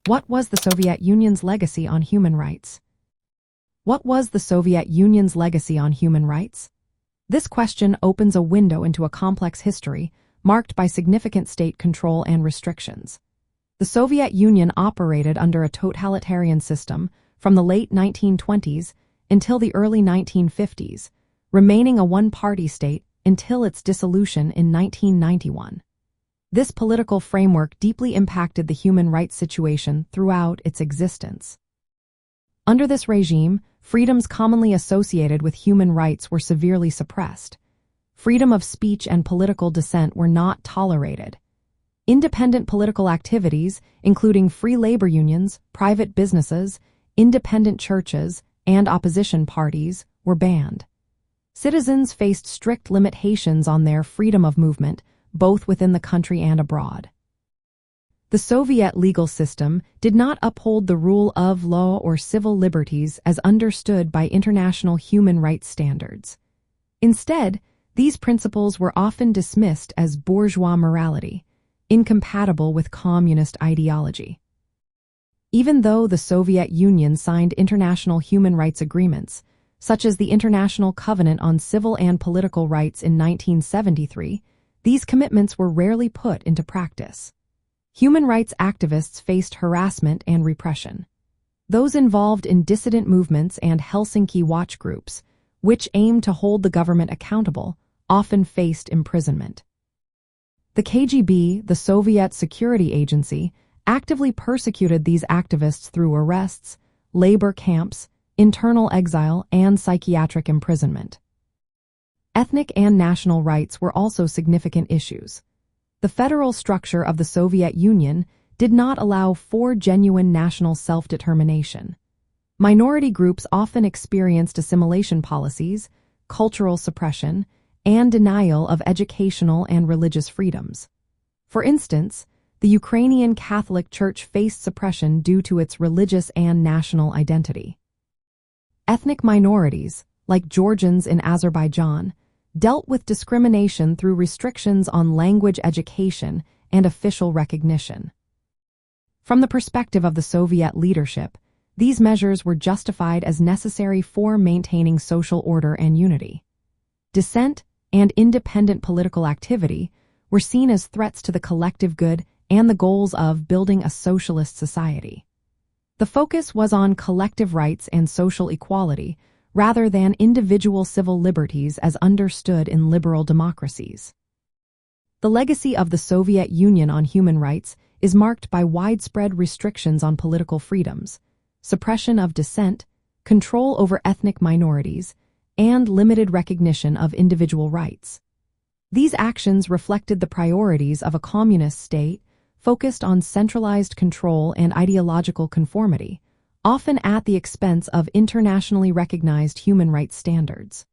What was the Soviet Union's legacy on human rights? What was the Soviet Union's legacy on human rights? This question opens a window into a complex history marked by significant state control and restrictions. The Soviet Union operated under a totalitarian system from the late 1920s until the early 1950s, remaining a one-party state until its dissolution in 1991. This political framework deeply impacted the human rights situation throughout its existence. Under this regime, freedoms commonly associated with human rights were severely suppressed. Freedom of speech and political dissent were not tolerated. Independent political activities, including free labor unions, private businesses, independent churches, and opposition parties, were banned. Citizens faced strict limitations on their freedom of movement, both within the country and abroad. The Soviet legal system did not uphold the rule of law or civil liberties as understood by international human rights standards. Instead, these principles were often dismissed as bourgeois morality, incompatible with communist ideology. Even though the Soviet Union signed international human rights agreements, such as the International Covenant on Civil and Political Rights in 1973, these commitments were rarely put into practice. Human rights activists faced harassment and repression. Those involved in dissident movements and Helsinki watch groups, which aimed to hold the government accountable, often faced imprisonment. The KGB, the Soviet security agency, actively persecuted these activists through arrests, labor camps, internal exile, and psychiatric imprisonment. Ethnic and national rights were also significant issues. The federal structure of the Soviet Union did not allow for genuine national self-determination. Minority groups often experienced assimilation policies, cultural suppression, and denial of educational and religious freedoms. For instance, the Ukrainian Catholic Church faced suppression due to its religious and national identity. Ethnic minorities, like Georgians in Azerbaijan, dealt with discrimination through restrictions on language education and official recognition. From the perspective of the Soviet leadership, these measures were justified as necessary for maintaining social order and unity. Dissent and independent political activity were seen as threats to the collective good and the goals of building a socialist society. The focus was on collective rights and social equality, rather than individual civil liberties as understood in liberal democracies. The legacy of the Soviet Union on human rights is marked by widespread restrictions on political freedoms, suppression of dissent, control over ethnic minorities, and limited recognition of individual rights. These actions reflected the priorities of a communist state focused on centralized control and ideological conformity, often at the expense of internationally recognized human rights standards.